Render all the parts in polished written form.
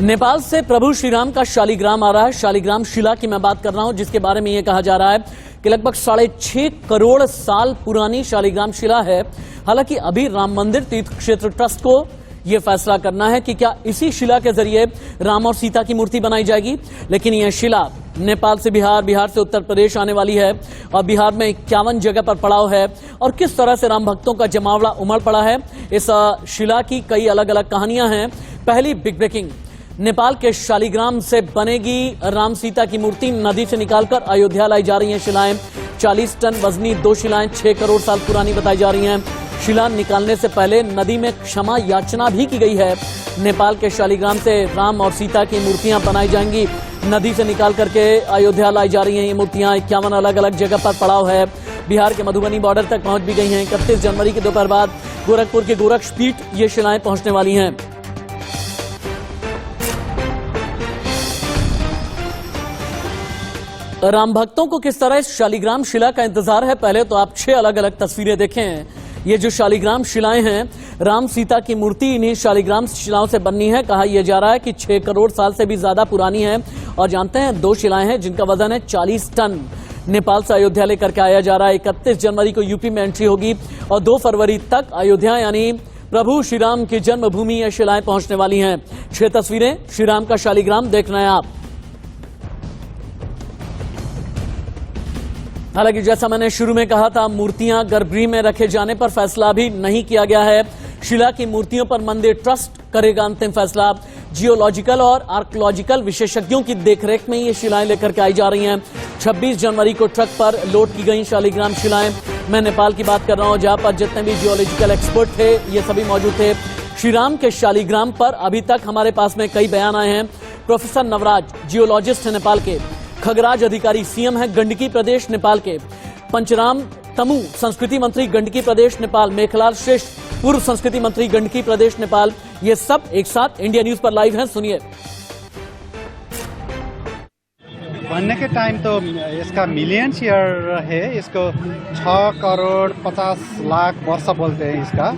नेपाल से प्रभु श्री राम का शालिग्राम आ रहा है। शालिग्राम शिला की मैं बात कर रहा हूं, जिसके बारे में यह कहा जा रहा है कि लगभग 6.5 करोड़ साल पुरानी शालिग्राम शिला है। हालांकि अभी राम मंदिर तीर्थ क्षेत्र ट्रस्ट को यह फैसला करना है कि क्या इसी शिला के जरिए राम और सीता की मूर्ति बनाई जाएगी। लेकिन यह शिला नेपाल से बिहार, बिहार से उत्तर प्रदेश आने वाली है और बिहार में 51 जगह पर पड़ाव है। और किस तरह से राम भक्तों का जमावड़ा उमड़ पड़ा है, इस शिला की कई अलग अलग कहानियां हैं। पहली बिग ब्रेकिंग, नेपाल के शालिग्राम से बनेगी राम सीता की मूर्ति। नदी से निकालकर अयोध्या लाई जा रही हैं शिलाएं। 40 टन वजनी 2 शिलाएं 6 करोड़ साल पुरानी बताई जा रही हैं। शिला निकालने से पहले नदी में क्षमा याचना भी की गई है। नेपाल के शालिग्राम से राम और सीता की मूर्तियां बनाई जाएंगी। नदी से निकाल करके अयोध्या लाई जा रही हैं ये मूर्तियां। 51 अलग अलग जगह पर पड़ाव है। बिहार के मधुबनी बॉर्डर तक पहुंच भी गई हैं। 31 जनवरी की दोपहर बाद गोरखपुर के गोरक्षपीठ ये शिलाएं पहुंचने वाली हैं। राम भक्तों को किस तरह इस शालिग्राम शिला का इंतजार है, पहले तो आप 6 अलग अलग तस्वीरें देखें। ये जो शालिग्राम शिलाएं हैं, राम सीता की मूर्ति इन्हीं शालिग्राम शिलाओं से बननी है। कहा यह जा रहा है कि 6 करोड़ साल से भी ज्यादा पुरानी है। और जानते हैं 2 शिलाएं हैं जिनका वजन है 40 टन। नेपाल से अयोध्या लेकर के आया जा रहा है। 31 जनवरी को यूपी में एंट्री होगी और 2 फरवरी तक अयोध्या यानी प्रभु श्री राम की जन्मभूमि ये शिलाएं पहुंचने वाली हैं। 6 तस्वीरें श्री राम का शालिग्राम देख रहे हैं आप। हालांकि जैसा मैंने शुरू में कहा था, मूर्तियां गर्भगृह में रखे जाने पर फैसला अभी नहीं किया गया है। शिला की मूर्तियों पर मंदिर ट्रस्ट करेगा अंतिम फैसला। जियोलॉजिकल और आर्कियोलॉजिकल विशेषज्ञों की देखरेख में ये शिलाएं लेकर के आई जा रही हैं। 26 जनवरी को ट्रक पर लोड की गई शालिग्राम शिलाएं। मैं नेपाल की बात कर रहा हूं, जहां पर जितने भी जियोलॉजिकल एक्सपर्ट थे ये सभी मौजूद थे। श्री राम के शालिग्राम पर अभी तक हमारे पास में कई बयान आए हैं। प्रोफेसर नवराज जियोलॉजिस्ट है नेपाल के, खगराज अधिकारी सीएम है गंडकी प्रदेश नेपाल के, पंचराम तमु संस्कृति मंत्री गंडकी प्रदेश नेपाल, मेखलाल श्रेष्ठ पूर्व संस्कृति मंत्री गंडकी प्रदेश नेपाल, ये सब एक साथ इंडिया न्यूज पर लाइव हैं। सुनिए। बनने के टाइम तो इसका मिलियंस ईयर है। इसको 6 करोड़ 50 लाख वर्ष बोलते हैं इसका।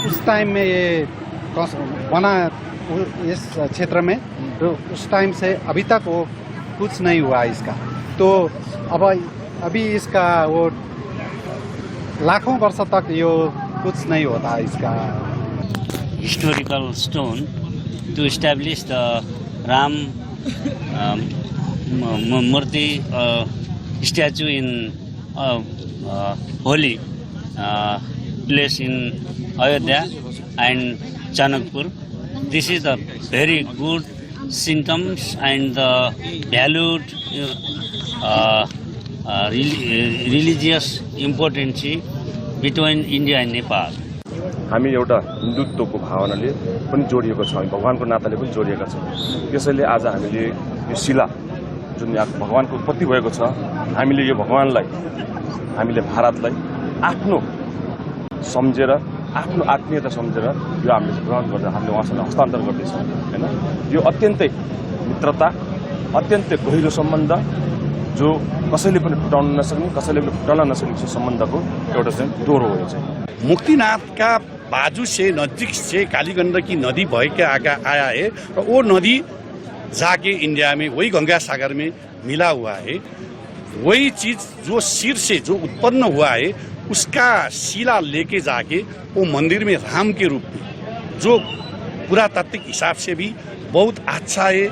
उस टाइम में ये बना इस क्षेत्र में, तो उस टाइम से अभी तक वो कुछ नहीं हुआ इसका। तो अभी इसका वो लाखों वर्ष तक ये कुछ नहीं होता इसका। Historical stone to establish the Ram Murti statue in holy place in Ayodhya and Chanakpur. This is a very good symptoms and the valued religious importance between India and Nepal. हामी एउटा हिन्दुत्वको भावनाले पनि जोडिएको छौँ, भगवानको नाताले पनि जोडिएका छौँ। त्यसैले आज हामीले यो शिला जुन यहाँ भगवानको उत्पत्ति भएको छ, हामीले यो भगवानलाई, हामीले भारतलाई आफ्नो सम्झेर, आफ्नो आत्मीयता सम्झेर यो हामीले ग्रहण गरेर हामीले उहाँसँग हस्तान्तरण गर्दैछौँ हैन। यो अत्यन्तै मित्रता, अत्यन्तै गहिरो सम्बन्ध जो कसैले पनि फुटाउन नसक्ने, कसैले पनि फुटाउन नसक्ने सम्बन्धको एउटा चाहिँ डोरो हो। यो चाहिँ मुक्तिनाथ का बाजू से नजदीक से कालीगंडकी नदी बह के आया है और वो नदी जाके इंडिया में वही गंगा सागर में मिला हुआ है। वही चीज जो सिर से जो उत्पन्न हुआ है उसका शिला लेके जाके वो मंदिर में राम के रूप में, जो पुरातात्विक हिसाब से भी बहुत अच्छा है।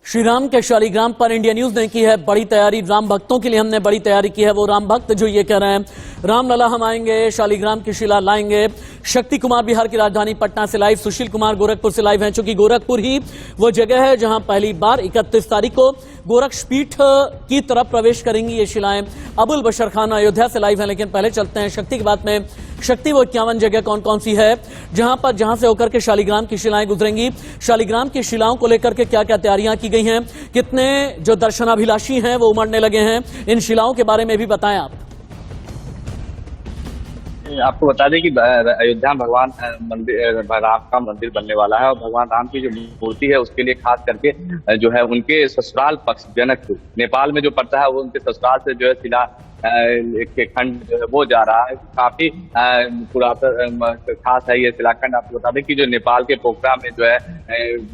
श्री राम के शालिग्राम पर इंडिया न्यूज ने की है बड़ी तैयारी। राम भक्तों के लिए हमने बड़ी तैयारी की है। वो राम भक्त जो ये कह रहे हैं रामलला हम आएंगे, शालिग्राम की शिला लाएंगे। शक्ति कुमार बिहार की राजधानी पटना से लाइव, सुशील कुमार गोरखपुर से लाइव हैं। चूंकि गोरखपुर ही वो जगह है जहां पहली बार 31 तारीख को गोरक्षपीठ की तरफ प्रवेश करेंगी ये शिलाएं। अबुल बशर खान अयोध्या से लाइव हैं, लेकिन पहले चलते हैं शक्ति की बात में। शक्ति वो 51 जगह कौन कौन सी है जहां से होकर के शालिग्राम की शिलाएं गुजरेंगी, शालिग्राम की शिलाओं को लेकर के क्या क्या तैयारियां की गई हैं, कितने जो दर्शनाभिलाषी हैं वो उमड़ने लगे हैं, इन शिलाओं के बारे में भी बताएं आप। आपको बता दें कि अयोध्या भगवान मंदिर राम का मंदिर बनने वाला है और भगवान राम की जो मूर्ति है उसके लिए खास करके जो है उनके ससुराल पक्ष जनकपुर नेपाल में जो पड़ता है वो उनके ससुराल से जो है शिला के खंड जो है वो जा रहा है। काफी पुरातन खास है ये शिलाखंड। आपको बता दें कि जो नेपाल के पोखरा में जो है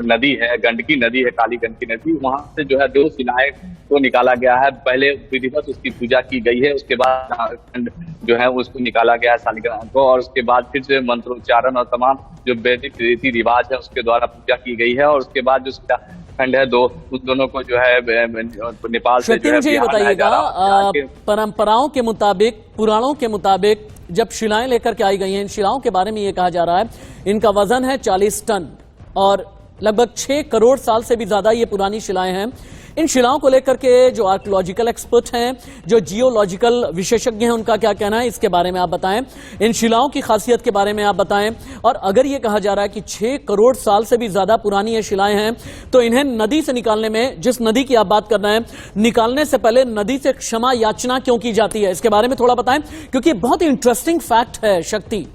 नदी है, गंडकी नदी है, काली गंडकी नदी, वहां से जो है 2 शिलाएं को निकाला गया है। पहले विधिवत उसकी पूजा की गई है, उसके बाद खंड जो है उसको निकाला गया है शालिग्राम को, और उसके बाद फिर से मंत्रोच्चारण और तमाम जो वैदिक रीति रिवाज है उसके द्वारा पूजा की गई है। और उसके बाद जो खंड है उन दोनों को जो है नेपाल से जो है मुझे ये बताइएगा, परंपराओं के मुताबिक, पुराणों के मुताबिक जब शिलाएं लेकर के आई गई हैं, इन शिलाओं के बारे में ये कहा जा रहा है इनका वजन है 40 टन और लगभग 6 करोड़ साल से भी ज्यादा ये पुरानी शिलाएं हैं। इन शिलाओं को लेकर के जो आर्कियोलॉजिकल एक्सपर्ट हैं, जो जियोलॉजिकल विशेषज्ञ हैं, उनका क्या कहना है, इसके बारे में आप बताएं। इन शिलाओं की खासियत के बारे में आप बताएं। और अगर ये कहा जा रहा है कि 6 करोड़ साल से भी ज्यादा पुरानी ये शिलाएं हैं, तो इन्हें नदी से निकालने में, जिस नदी की आप बात कर रहे हैं, निकालने से पहले नदी से क्षमा याचना क्यों की जाती है, इसके बारे में थोड़ा बताएं, क्योंकि बहुत ही इंटरेस्टिंग फैक्ट है। शक्ति,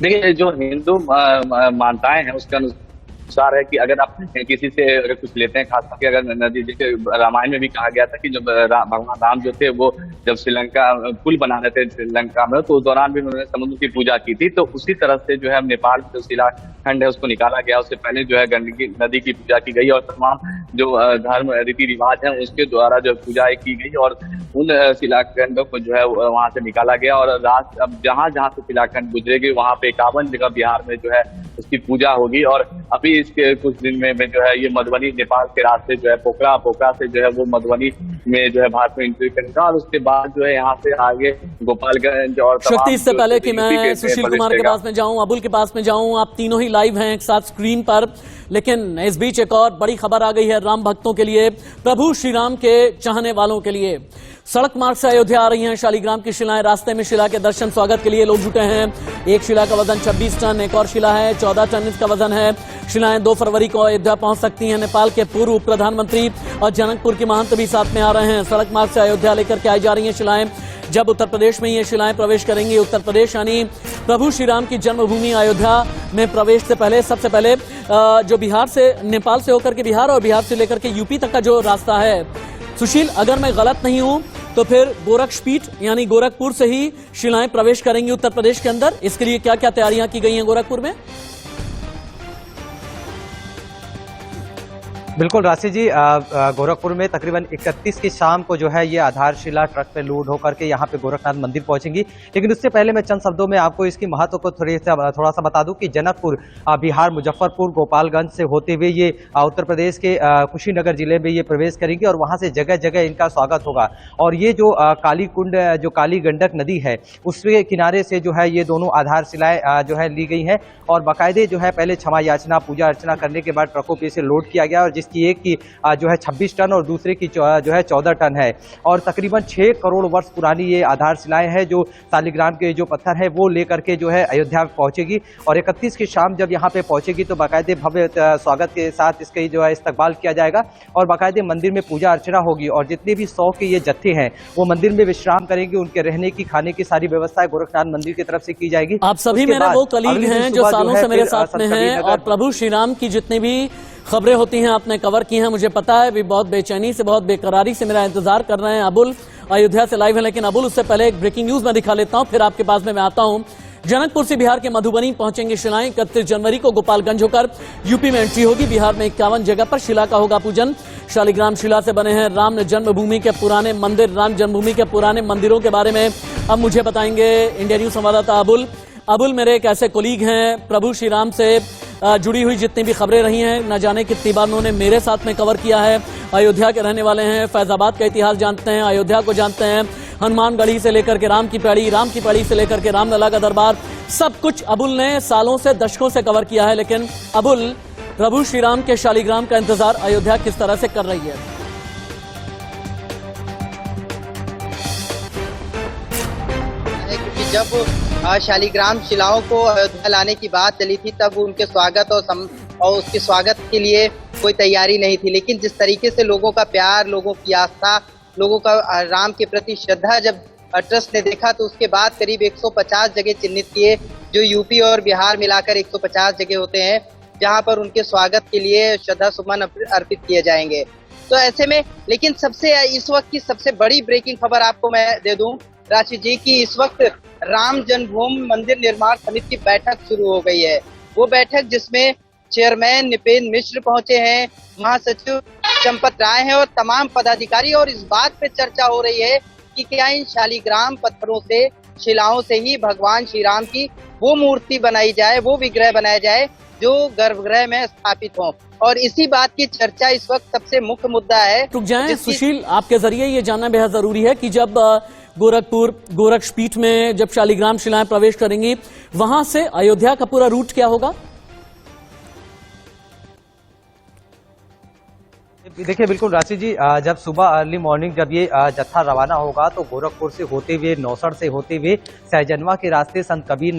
देखिए, जो हिंदू मान्यताएं हैं उसके अनुसार है कि अगर आप किसी से अगर कुछ लेते हैं, खास करके अगर नदी, जैसे रामायण में भी कहा गया था कि जब भगवान राम जो थे वो जब श्रीलंका पुल बना रहे थे श्रीलंका में, तो उस दौरान भी उन्होंने समुद्र की पूजा की थी। तो उसी तरह से जो है नेपाल में जो शिलाखंड है उसको निकाला गया, उससे पहले जो है गंडकी नदी की पूजा की गई और तमाम जो धर्म रीति रिवाज है उसके द्वारा जो पूजा की गई और उन शिलाखंडों को जो है वहां से निकाला गया। और अब जहां जहां से शिलाखंड गुजरेगी वहां पे 51 जगह बिहार में जो है उसकी पूजा होगी। और अभी इसके कुछ दिन में जो है ये मधुबनी, नेपाल के रास्ते जो है पोखरा से जो है वो मधुबनी में जो है भारत में एंट्री करेगा और उसके बाद जो है यहाँ से आगे गोपालगंज और शक्ति, इससे पहले कि मैं सुशील कुमार के पास में जाऊं, अबुल के पास में जाऊं, आप तीनों ही लाइव हैं एक साथ स्क्रीन पर, लेकिन इस बीच एक और बड़ी खबर आ गई है राम भक्तों के लिए, प्रभु श्री राम के चाहने वालों के लिए। सड़क मार्ग से अयोध्या आ रही हैं शालिग्राम की शिलाएं। रास्ते में शिला के दर्शन स्वागत के लिए लोग जुटे हैं। एक शिला का वजन 26 टन, एक और शिला है 14 टन इसका वजन है। शिलाएं 2 फरवरी को अयोध्या पहुंच सकती हैं। नेपाल के पूर्व प्रधानमंत्री और जनकपुर के महंत भी साथ में आ रहे हैं। सड़क मार्ग से अयोध्या लेकर के आई जा रही हैं शिलाएं। जब उत्तर प्रदेश में ये शिलाएं प्रवेश करेंगी, उत्तर प्रदेश यानी प्रभु श्री राम की जन्मभूमि अयोध्या में प्रवेश से पहले, सबसे पहले जो बिहार से, नेपाल से होकर के बिहार और बिहार से लेकर के यूपी तक का जो रास्ता है, सुशील अगर मैं गलत नहीं हूं तो फिर गोरक्षपीठ यानी गोरखपुर से ही शिलाएं प्रवेश करेंगी उत्तर प्रदेश के अंदर। इसके लिए क्या क्या तैयारियां की गई हैं गोरखपुर में? बिल्कुल राशि जी, गोरखपुर में तकरीबन 31 की शाम को जो है ये आधारशिला ट्रक पे लोड होकर के यहाँ पे गोरखनाथ मंदिर पहुंचेंगी। लेकिन उससे पहले मैं चंद शब्दों में आपको इसकी महत्व को थोड़ा सा बता दूं कि जनकपुर, बिहार, मुजफ्फरपुर, गोपालगंज से होते हुए ये उत्तर प्रदेश के कुशीनगर जिले में ये प्रवेश करेंगी और वहाँ से जगह जगह इनका स्वागत होगा। और ये जो काली कुंड, जो काली गंडक नदी है, उसके किनारे से जो है ये दोनों आधारशिलाएं जो है ली गई हैं और बाकायदे जो है पहले क्षमा याचना, पूजा अर्चना करने के बाद ट्रकों पे इसे लोड किया गया और जिसकी एक की जो है 26 टन और दूसरे की जो है 14 टन है। और तकरीबन 6 करोड़ वर्ष पुरानी ये आधारशिलाएं हैं जो शालिग्राम के जो पत्थर है वो लेकर के जो है अयोध्या पहुंचेगी। और 31 की शाम जब यहाँ पे पहुंचेगी तो बाकायदे भव्य स्वागत के साथ इसका जो है इस्तकबाल किया जाएगा और बाकायदे मंदिर में पूजा अर्चना होगी। और जितने भी 100 के ये जत्थे हैं वो मंदिर में विश्राम करेंगे, उनके रहने की, खाने की सारी व्यवस्था गोरखनाथ मंदिर की तरफ से की जाएगी। आप सभी मेरे वो कलीग हैं जो सालों से मेरे साथ में हैं और प्रभु श्री राम की जितनी भी खबरें होती हैं आपने कवर की हैं, मुझे पता है, भी बहुत बेचैनी से, बहुत बेकरारी से मेरा इंतजार कर रहे हैं। अबुल अयोध्या से लाइव है, लेकिन अबुल उससे पहले एक ब्रेकिंग न्यूज मैं दिखा लेता हूं, फिर आपके पास में मैं आता हूं। जनकपुर से बिहार के मधुबनी पहुंचेंगे शिलाएं। 31 जनवरी को गोपालगंज होकर यूपी में एंट्री होगी। बिहार में 51 जगह पर शिला का होगा पूजन। शालिग्राम शिला से बने हैं राम जन्मभूमि के पुराने मंदिर। राम जन्मभूमि के पुराने मंदिरों के बारे में अब मुझे बताएंगे इंडिया न्यूज संवाददाता अबुल। अबुल मेरे एक ऐसे कोलीग हैं, प्रभु श्री राम से जुड़ी हुई जितनी भी खबरें रही हैं, न जाने कितनी बार उन्होंने मेरे साथ में कवर किया है। अयोध्या के रहने वाले हैं, फैजाबाद का इतिहास जानते हैं, अयोध्या को जानते हैं, हनुमानगढ़ी से लेकर के राम की पैड़ी से लेकर के रामलला का दरबार, सब कुछ अबुल ने सालों से, दशकों से कवर किया है। लेकिन अबुल, प्रभु श्री राम के शालिग्राम का इंतजार अयोध्या किस तरह से कर रही है? क्योंकि जब शालिग्राम शिलाओं को अयोध्या लाने की बात चली थी तब उनके स्वागत और उसके स्वागत के लिए कोई तैयारी नहीं थी। लेकिन जिस तरीके से लोगों का प्यार, लोगों की आस्था, लोगों का राम के प्रति श्रद्धा जब ट्रस्ट ने देखा तो उसके बाद करीब 150 जगह चिन्हित किए, जो यूपी और बिहार मिलाकर 150 जगह होते हैं, जहां पर उनके स्वागत के लिए श्रद्धा सुमन अर्पित किए जाएंगे। तो ऐसे में लेकिन सबसे इस वक्त की सबसे बड़ी ब्रेकिंग खबर आपको मैं दे दूं राशि जी की इस वक्त राम जन्मभूमि मंदिर निर्माण समिति की बैठक शुरू हो गई है। वो बैठक जिसमें चेयरमैन निपेन मिश्र पहुंचे हैं, महासचिव चंपत राय हैं और तमाम पदाधिकारी, और इस बात पे चर्चा हो रही है कि क्या इन शालिग्राम पत्थरों से, शिलाओं से ही भगवान श्री राम की वो मूर्ति बनाई जाए, वो विग्रह बनाया जाए जो गर्भगृह में स्थापित हो। और इसी बात की चर्चा इस वक्त सबसे मुख्य मुद्दा है। रुक जाएं सुशील, आपके जरिए ये जानना बेहद जरूरी है कि जब गोरखपुर गोरक्षपीठ में जब शालिग्राम शिलाएं प्रवेश करेंगी, वहां से अयोध्या का पूरा रूट क्या होगा? देखिए बिल्कुल राशि जी, जब सुबह अर्ली मॉर्निंग जब ये जत्था रवाना होगा तो गोरखपुर से होते हुए, नौसड़ से होते हुए सहजनवा के रास्ते संत कबीर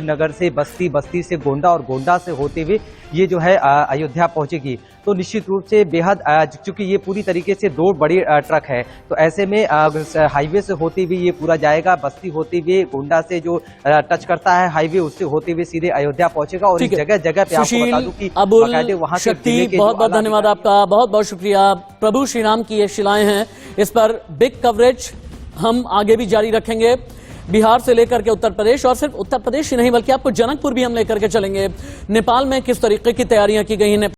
नगर से बस्ती, बस्ती से गोंडा और गोंडा से होते हुए ये जो है अयोध्या पहुंचेगी। तो निश्चित रूप से बेहद, चूंकि ये पूरी तरीके से 2 बड़ी ट्रक है, तो ऐसे में हाईवे से होते हुए ये पूरा जाएगा, बस्ती होते हुए गोंडा से जो टच करता है हाईवे, उससे होते हुए सीधे अयोध्या पहुंचेगा। और जगह जगह पे आपको बता दूं कि अबुल वहां शक्ति, बहुत बहुत धन्यवाद आपका, बहुत बहुत शुक्रिया। प्रभु श्री राम की ये शिलाएं हैं, इस पर बिग कवरेज हम आगे भी जारी रखेंगे, बिहार से लेकर के उत्तर प्रदेश, और सिर्फ उत्तर प्रदेश ही नहीं बल्कि आपको जनकपुर भी हम लेकर के चलेंगे। नेपाल में किस तरीके की तैयारियां की गई हैं।